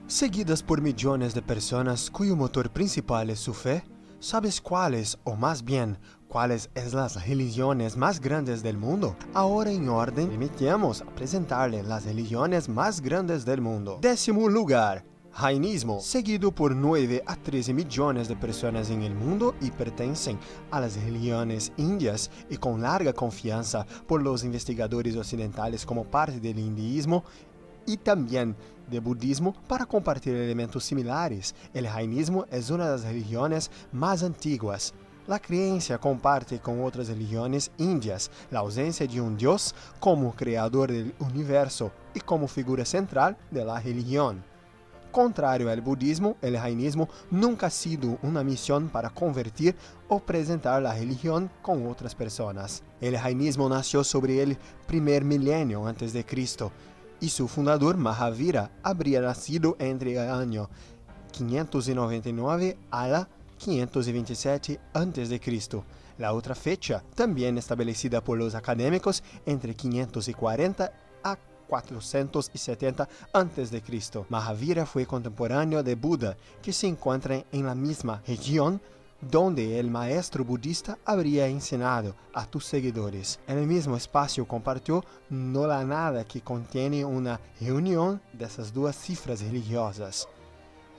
Seguidas por millones de personas cuyo motor principal es su fe, ¿sabes cuáles, o más bien, cuáles es las religiones más grandes del mundo? Ahora en orden, permitimos presentarle las religiones más grandes del mundo. 10º lugar. Jainismo, seguido por 9 a 13 millones de personas en el mundo y pertenecen a las religiones indias y con larga confianza por los investigadores occidentales como parte del hinduismo y también del budismo para compartir elementos similares. El jainismo es una de las religiones más antiguas. La creencia comparte con otras religiones indias la ausencia de un dios como creador del universo y como figura central de la religión. Contrario al budismo, el jainismo nunca ha sido una misión para convertir o presentar la religión con otras personas. El jainismo nació sobre el primer milenio antes de Cristo y su fundador Mahavira habría nacido entre el año 599 a la 527 a.C. La otra fecha, también establecida por los académicos, entre 540 a 470 a.C. Mahavira fue contemporáneo de Buda, que se encuentra en la misma región donde el maestro budista habría enseñado a tus seguidores. En el mismo espacio compartió no la nada que contiene una reunión de esas dos cifras religiosas.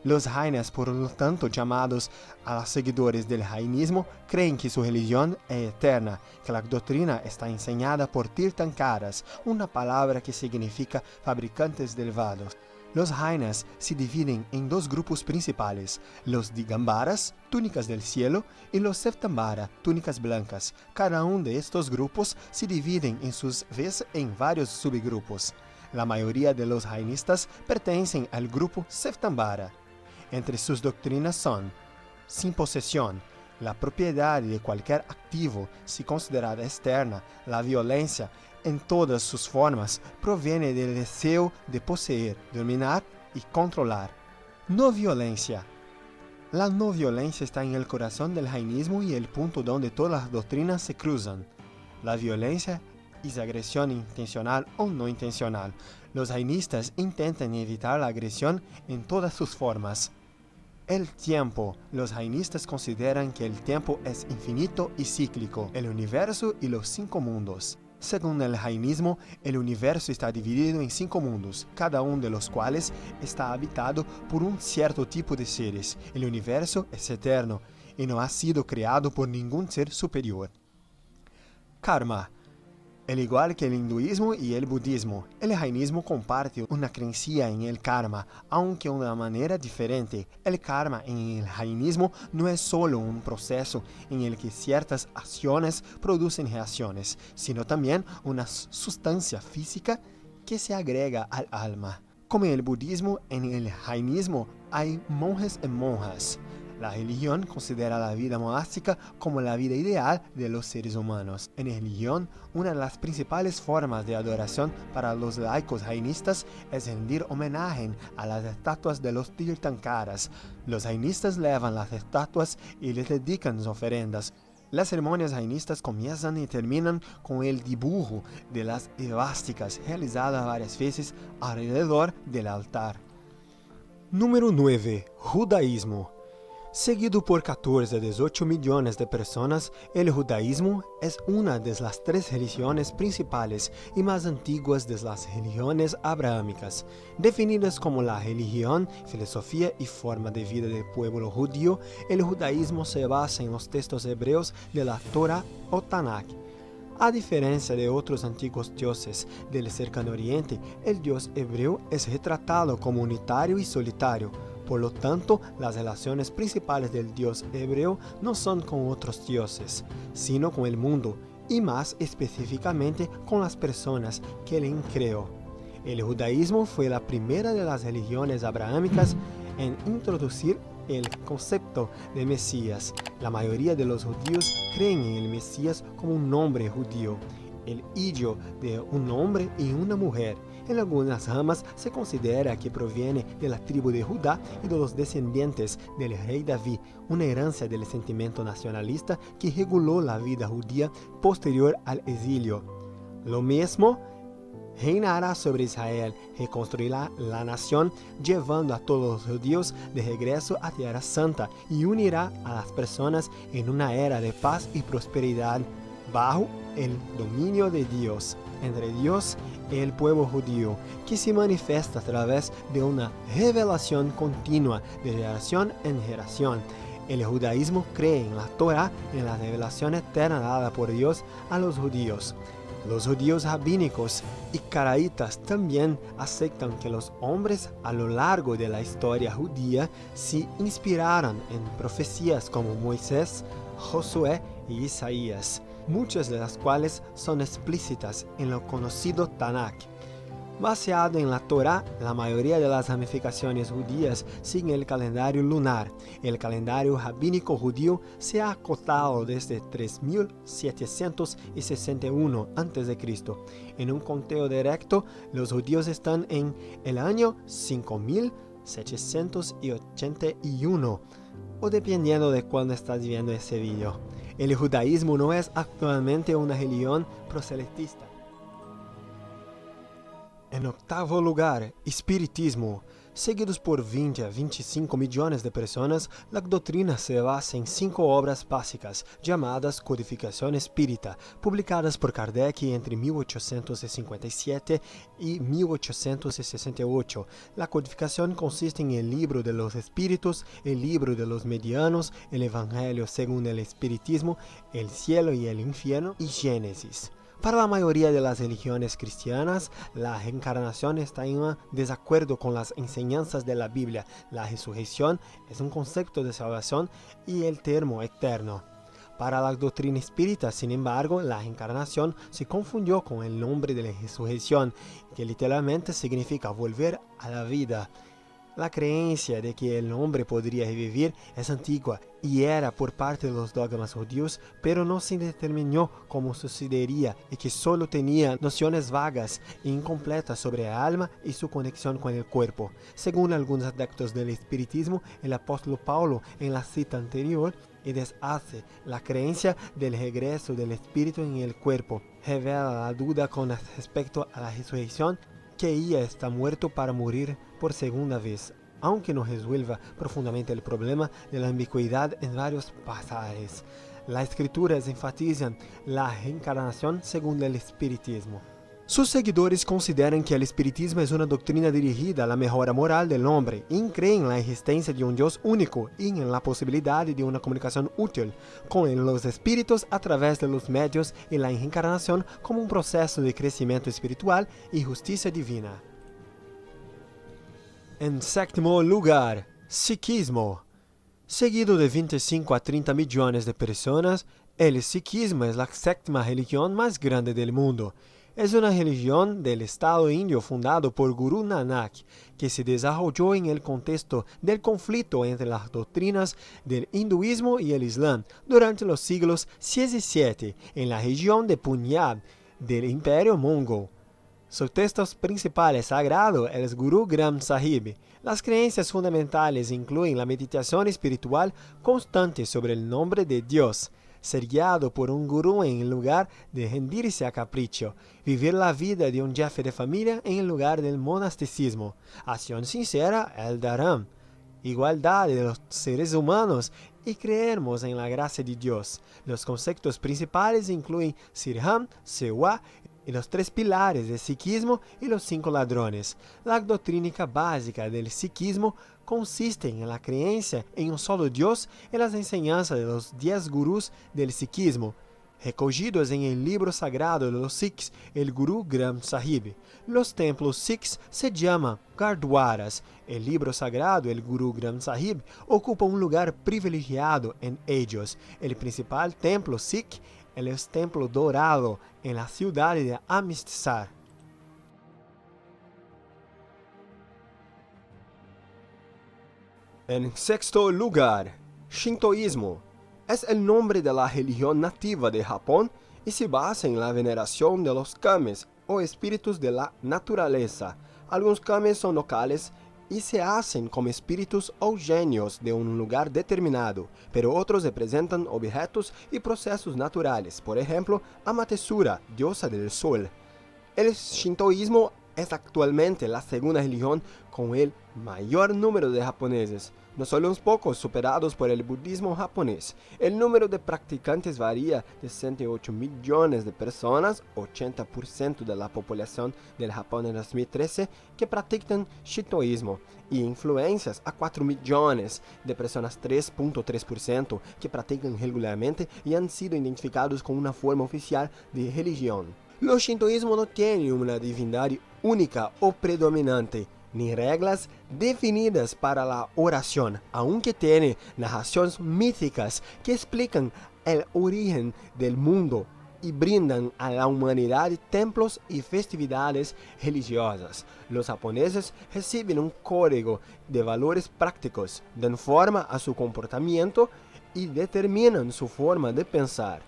Los jainas, por lo tanto llamados a los seguidores del jainismo, creen que su religión es eterna, que la doctrina está enseñada por Tirthankaras, una palabra que significa fabricantes de levados. Los jainas se dividen en dos grupos principales, los digambaras, túnicas del cielo, y los septambara, túnicas blancas. Cada uno de estos grupos se dividen en sus vez en varios subgrupos. La mayoría de los jainistas pertenecen al grupo septambara. Entre sus doctrinas son: sin posesión, la propiedad de cualquier activo, si considerada externa, la violencia, en todas sus formas, proviene del deseo de poseer, dominar y controlar. No violencia. La no violencia está en el corazón del jainismo y el punto donde todas las doctrinas se cruzan. La violencia es agresión intencional o no intencional. Los jainistas intentan evitar la agresión en todas sus formas. El tiempo. Los jainistas consideran que el tiempo es infinito y cíclico, el universo y los 5 mundos. Según el jainismo, el universo está dividido en 5 mundos, cada uno de los cuales está habitado por un cierto tipo de seres. El universo es eterno y no ha sido creado por ningún ser superior. Karma. Al igual que el hinduismo y el budismo, el jainismo comparte una creencia en el karma, aunque de una manera diferente. El karma en el jainismo no es solo un proceso en el que ciertas acciones producen reacciones, sino también una sustancia física que se agrega al alma. Como en el budismo, en el jainismo hay monjes y monjas. La religión considera la vida monástica como la vida ideal de los seres humanos. En religión, una de las principales formas de adoración para los laicos jainistas es rendir homenaje a las estatuas de los Tirthankaras. Los jainistas llevan las estatuas y les dedican ofrendas. Las ceremonias jainistas comienzan y terminan con el dibujo de las esvásticas realizadas varias veces alrededor del altar. Número 9. Judaísmo. Seguido por 14 a 18 millones de personas, el judaísmo es una de las 3 religiones principales y más antiguas de las religiones abrahámicas. Definidas como la religión, filosofía y forma de vida del pueblo judío, el judaísmo se basa en los textos hebreos de la Torá o Tanakh. A diferencia de otros antiguos dioses del cercano oriente, el dios hebreo es retratado como unitario y solitario. Por lo tanto, las relaciones principales del dios hebreo no son con otros dioses, sino con el mundo, y más específicamente con las personas que él creó. El judaísmo fue la primera de las religiones abrahámicas en introducir el concepto de Mesías. La mayoría de los judíos creen en el Mesías como un hombre judío, el hijo de un hombre y una mujer. En algunas ramas se considera que proviene de la tribu de Judá y de los descendientes del rey David, una herencia del sentimiento nacionalista que reguló la vida judía posterior al exilio. Lo mismo Reinará sobre Israel, reconstruirá la nación, llevando a todos los judíos de regreso a Tierra Santa y unirá a las personas en una era de paz y prosperidad bajo el dominio de Dios, entre Dios y el pueblo judío, que se manifiesta a través de una revelación continua de generación en generación. El judaísmo cree en la Torá, en la revelación eterna dada por Dios a los judíos. Los judíos rabínicos y caraítas también aceptan que los hombres a lo largo de la historia judía se inspiraron en profecías como Moisés, Josué y Isaías, muchas de las cuales son explícitas en lo conocido Tanakh. Basado en la Torá, la mayoría de las ramificaciones judías siguen el calendario lunar. El calendario rabínico judío se ha acotado desde 3761 a.C. En un conteo directo, los judíos están en el año 5781, o dependiendo de cuándo estás viendo ese video. El judaísmo no es actualmente una religión proselitista. En octavo lugar, espiritismo. Seguidos por 20 a 25 millones de personas, la doctrina se basa en 5 obras básicas, llamadas Codificación Espírita, publicadas por Kardec entre 1857 y 1868. La codificación consiste en el Libro de los Espíritus, el Libro de los Medianos, el Evangelio según el Espiritismo, el Cielo y el Infierno y Génesis. Para la mayoría de las religiones cristianas, la reencarnación está en desacuerdo con las enseñanzas de la Biblia. La resurrección es un concepto de salvación y el termo eterno. Para la doctrina espírita, sin embargo, la reencarnación se confundió con el nombre de la resurrección, que literalmente significa volver a la vida. La creencia de que el hombre podría revivir es antigua y era por parte de los dogmas judíos, pero no se determinó cómo sucedería y que solo tenía nociones vagas e incompletas sobre el alma y su conexión con el cuerpo. Según algunos adeptos del espiritismo, el apóstol Pablo en la cita anterior y deshace la creencia del regreso del espíritu en el cuerpo. Revela la duda con respecto a la resurrección, que ella está muerto para morir por segunda vez, aunque no resuelva profundamente el problema de la ambigüedad en varios pasajes. Las escrituras enfatizan la reencarnación según el espiritismo. Sus seguidores consideran que el espiritismo es una doctrina dirigida a la mejora moral del hombre y creen en la existencia de un Dios único y en la posibilidad de una comunicación útil con los espíritus a través de los medios y la reencarnación como un proceso de crecimiento espiritual y justicia divina. En séptimo lugar, sikhismo. Seguido de 25 a 30 millones de personas, el sikhismo es la séptima religión más grande del mundo. Es una religión del estado indio fundado por Guru Nanak, que se desarrolló en el contexto del conflicto entre las doctrinas del hinduismo y el islam durante los siglos 6 y 7 en la región de Punjab del Imperio Mongol. Su texto principal sagrado es Guru Granth Sahib. Las creencias fundamentales incluyen la meditación espiritual constante sobre el nombre de Dios, ser guiado por un gurú en lugar de rendirse a capricho, vivir la vida de un jefe de familia en lugar del monasticismo, acción sincera, el dharam, igualdad de los seres humanos y creermos en la gracia de Dios. Los conceptos principales incluyen Sirham, Sewa y los 3 pilares del sikhismo y los 5 ladrones. La doctrina básica del sikhismo consiste en la creencia en un solo Dios y las enseñanzas de los 10 gurús del sikhismo, recogidos en el libro sagrado de los Sikhs, el Guru Granth Sahib. Los templos Sikhs se llaman Gurdwaras. El libro sagrado, el Guru Granth Sahib, ocupa un lugar privilegiado en ellos. El principal templo Sikh es el Templo Dorado en la ciudad de Amritsar. En sexto lugar, Shintoísmo. Es el nombre de la religión nativa de Japón y se basa en la veneración de los kames o espíritus de la naturaleza. Algunos kames son locales y se hacen como espíritus o genios de un lugar determinado, pero otros representan objetos y procesos naturales, por ejemplo, Amaterasu, diosa del sol. El shintoísmo es actualmente la segunda religión con el mayor número de japoneses, no solo unos pocos superados por el budismo japonés. El número de practicantes varía de 108 millones de personas, 80% de la población del Japón en 2013, que practican shintoísmo, y influencias a 4 millones de personas, 3.3%, que practican regularmente y han sido identificados con una forma oficial de religión. Los shintoísmo no tiene una divindad única o predominante, ni reglas definidas para la oración, aunque tiene narraciones míticas que explican el origen del mundo y brindan a la humanidad templos y festividades religiosas. Los japoneses reciben un código de valores prácticos, dan forma a su comportamiento y determinan su forma de pensar.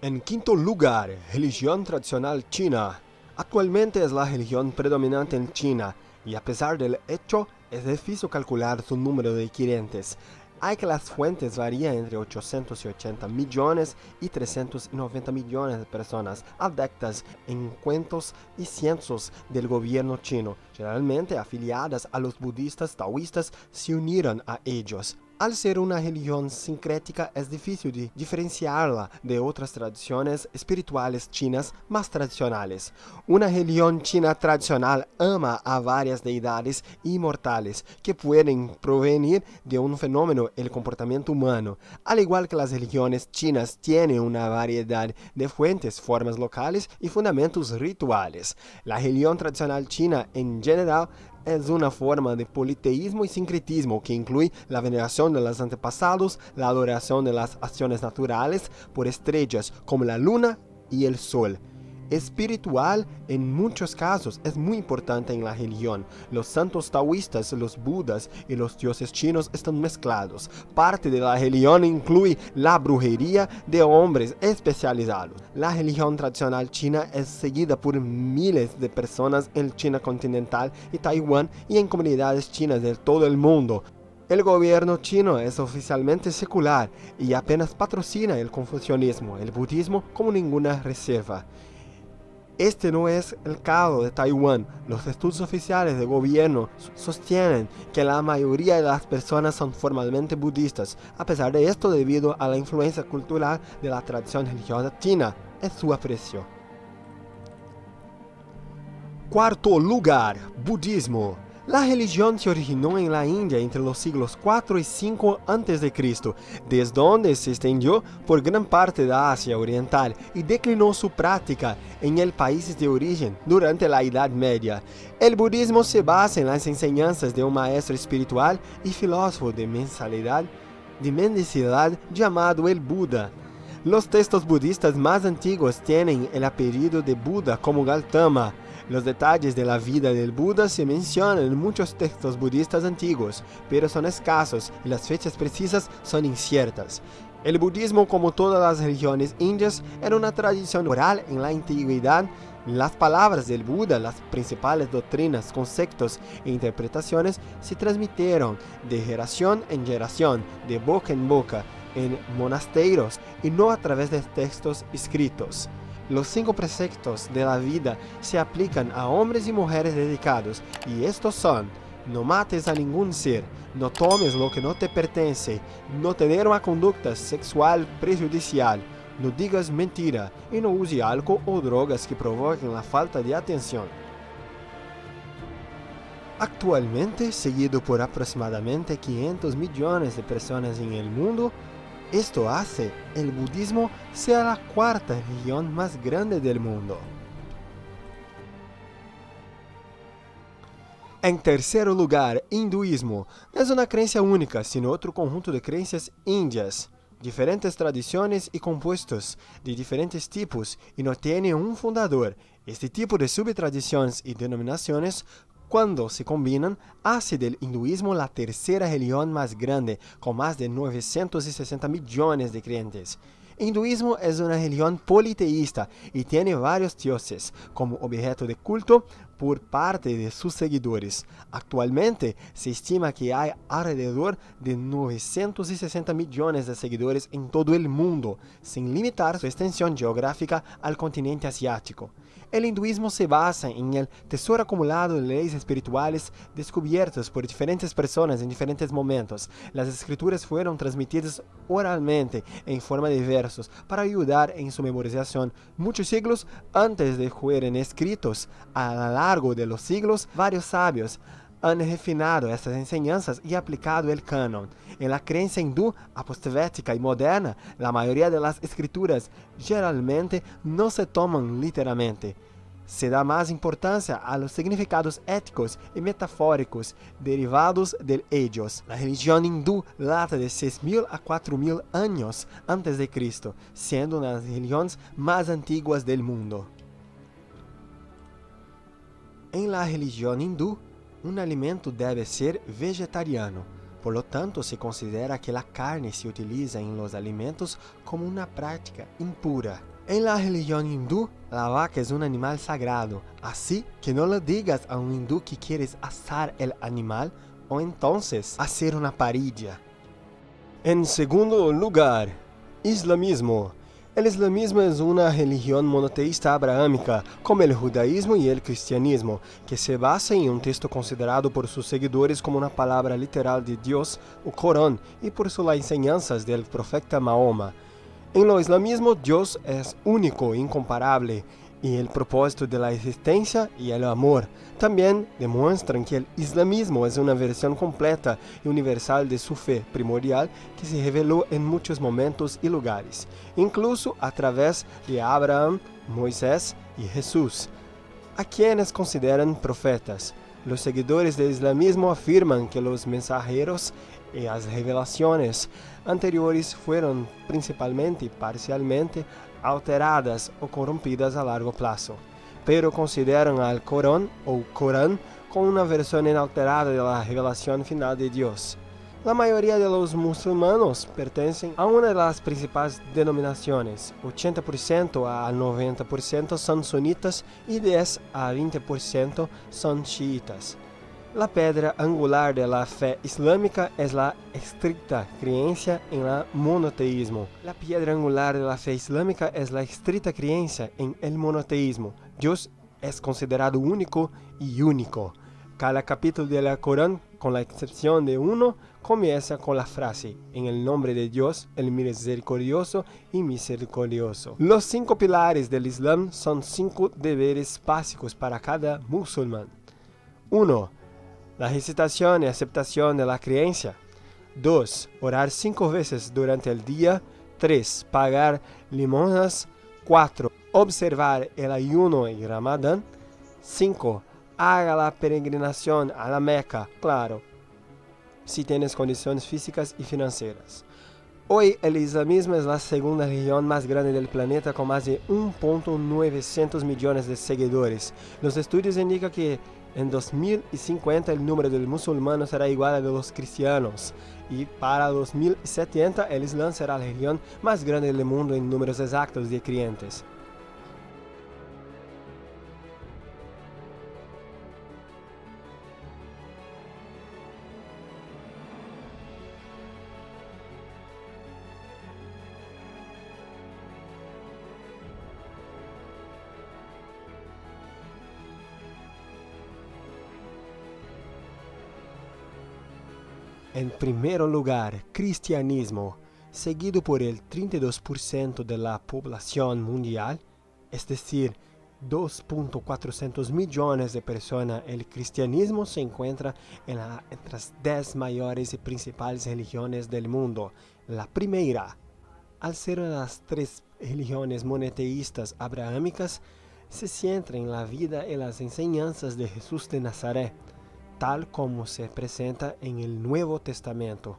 En quinto lugar, religión tradicional china. Actualmente es la religión predominante en China y a pesar del hecho es difícil calcular su número de creyentes. Hay que las fuentes varían entre 880 millones y 390 millones de personas adeptas en cuentos y cientos del gobierno chino, generalmente afiliadas a los budistas taoístas, se unieron a ellos. Al ser una religión sincrética es difícil de diferenciarla de otras tradiciones espirituales chinas más tradicionales. Una religión china tradicional ama a varias deidades inmortales que pueden provenir de un fenómeno, el comportamiento humano. Al igual que las religiones chinas tienen una variedad de fuentes, formas locales y fundamentos rituales. La religión tradicional china en general es una forma de politeísmo y sincretismo que incluye la veneración de los antepasados, la adoración de las acciones naturales por estrellas como la luna y el sol. Espiritual en muchos casos es muy importante en la religión. Los santos taoístas, los budas y los dioses chinos están mezclados. Parte de la religión incluye la brujería de hombres especializados. La religión tradicional china es seguida por miles de personas en China continental y Taiwán y en comunidades chinas de todo el mundo. El gobierno chino es oficialmente secular y apenas patrocina el confucianismo, el budismo como ninguna reserva. Este no es el caso de Taiwán. Los estudios oficiales de gobierno sostienen que la mayoría de las personas son formalmente budistas. A pesar de esto, debido a la influencia cultural de la tradición religiosa china, es su aprecio. Cuarto lugar, budismo. La religión se originó en la India entre los siglos 4 y 5 a.C., desde donde se extendió por gran parte de Asia Oriental y declinó su práctica en el país de origen durante la Edad Media. El budismo se basa en las enseñanzas de un maestro espiritual y filósofo de mendicidad llamado el Buda. Los textos budistas más antiguos tienen el apellido de Buda como Gautama. Los detalles de la vida del Buda se mencionan en muchos textos budistas antiguos, pero son escasos y las fechas precisas son inciertas. El budismo, como todas las religiones indias, era una tradición oral en la antigüedad. Las palabras del Buda, las principales doctrinas, conceptos e interpretaciones se transmitieron de generación en generación, de boca en boca, en monasterios y no a través de textos escritos. Los 5 preceptos de la vida se aplican a hombres y mujeres dedicados, y estos son: no mates a ningún ser, no tomes lo que no te pertenece, no tener una conducta sexual prejudicial, no digas mentira y no use alcohol o drogas que provoquen la falta de atención. Actualmente, seguido por aproximadamente 500 millones de personas en el mundo, esto hace el budismo sea la cuarta religión más grande del mundo. En tercer lugar, hinduismo. No es una creencia única, sino otro conjunto de creencias indias, diferentes tradiciones y compuestos de diferentes tipos, y no tiene un fundador. Este tipo de subtradiciones y denominaciones, cuando se combinan, hace del hinduismo la tercera religión más grande, con más de 960 millones de creyentes. El hinduismo es una religión politeísta y tiene varios dioses como objeto de culto, por parte de sus seguidores. Actualmente se estima que hay alrededor de 960 millones de seguidores en todo el mundo, sin limitar su extensión geográfica al continente asiático. El hinduismo se basa en el tesoro acumulado de leyes espirituales descubiertas por diferentes personas en diferentes momentos. Las escrituras fueron transmitidas oralmente en forma de versos para ayudar en su memorización. Muchos siglos antes de fueran escritos, a lo largo de los siglos, varios sabios han refinado estas enseñanzas y aplicado el canon. En la creencia hindú apostólica y moderna, la mayoría de las escrituras generalmente no se toman literalmente. Se da más importancia a los significados éticos y metafóricos derivados de ellos. La religión hindú data de 6.000 a 4.000 años antes de Cristo, siendo una de las religiones más antiguas del mundo. En la religión hindú, un alimento debe ser vegetariano. Por lo tanto, se considera que la carne se utiliza en los alimentos como una práctica impura. En la religión hindú, la vaca es un animal sagrado, así que no le digas a un hindú que quieres asar el animal o entonces hacer una parrilla. En segundo lugar, islamismo. El islamismo es una religión monoteísta abrahámica, como el judaísmo y el cristianismo, que se basa en un texto considerado por sus seguidores como una palabra literal de Dios, o Corán, y por sus enseñanzas del profeta Mahoma. En lo islamismo, Dios es único e incomparable, y el propósito de la existencia y el amor. También demuestran que el islamismo es una versión completa y universal de su fe primordial que se reveló en muchos momentos y lugares, incluso a través de Abraham, Moisés y Jesús, a quienes consideran profetas. Los seguidores del islamismo afirman que los mensajeros y las revelaciones anteriores fueron principalmente y parcialmente alteradas o corrompidas a largo plazo, pero consideran al Corán o Corán como una versión inalterada de la revelación final de Dios. La mayoría de los musulmanes pertenecen a una de las principales denominaciones. 80% a 90% son sunitas y 10 a 20% son chiitas. La piedra angular de la fe islámica es la estricta creencia en el monoteísmo. La piedra angular de la fe islámica es la estricta creencia en el monoteísmo. Dios es considerado único y único. Cada capítulo del Corán, con la excepción de uno, comienza con la frase: en el nombre de Dios, el misericordioso y misericordioso. Los 5 pilares del Islam son 5 deberes básicos para cada musulmán. 1. La recitación y aceptación de la creencia. 2. Orar 5 veces durante el día. 3. Pagar limosnas. 4. Observar el ayuno y Ramadán. 5. Haga la peregrinación a la Meca, claro, si tienes condiciones físicas y financieras. Hoy el islamismo es la segunda religión más grande del planeta con más de 1.900 millones de seguidores. Los estudios indican que en 2050 el número de musulmanes será igual al de los cristianos y para 2070 el Islam será la religión más grande del mundo en números exactos de creyentes. En primer lugar, cristianismo, seguido por el 32% de la población mundial, es decir, 2.400 millones de personas. El cristianismo se encuentra entre las 10 mayores y principales religiones del mundo. La primera, al ser una de las 3 religiones monoteístas abrahámicas, se centra en la vida y las enseñanzas de Jesús de Nazaret, tal como se presenta en el Nuevo Testamento.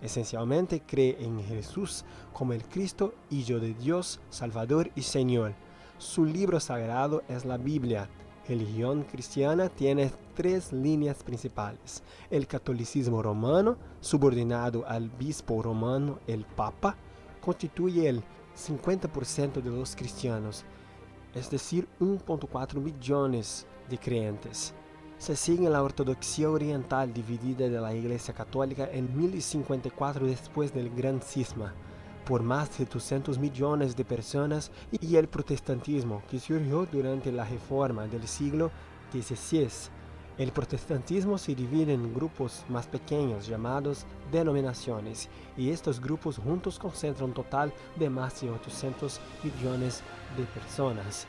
Esencialmente cree en Jesús como el Cristo, Hijo de Dios, Salvador y Señor. Su libro sagrado es la Biblia. Religión cristiana tiene 3 líneas principales: el catolicismo romano, subordinado al obispo romano, el Papa, constituye el 50% de los cristianos, es decir, 1.4 millones de creyentes. Se sigue la ortodoxia oriental dividida de la Iglesia Católica en 1054 después del Gran Cisma, por más de 200 millones de personas, y el protestantismo, que surgió durante la Reforma del siglo XVI. El protestantismo se divide en grupos más pequeños llamados denominaciones, y estos grupos juntos concentran un total de más de 800 millones de personas.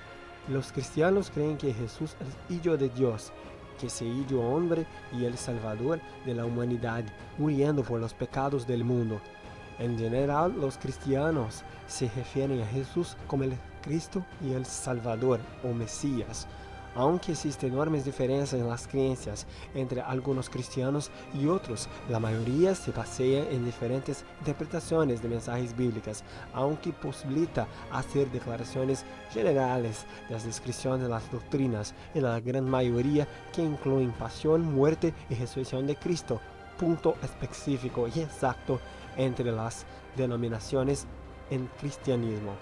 Los cristianos creen que Jesús es Hijo de Dios, que se hizo hombre y el Salvador de la humanidad, muriendo por los pecados del mundo. En general, los cristianos se refieren a Jesús como el Cristo y el Salvador o Mesías, aunque existen enormes diferencias en las creencias entre algunos cristianos y otros. La mayoría se basea en diferentes interpretaciones de mensajes bíblicas, aunque posibilita hacer declaraciones generales de las descripciones de las doctrinas, en la gran mayoría que incluyen pasión, muerte y resurrección de Cristo, punto específico y exacto entre las denominaciones en cristianismo.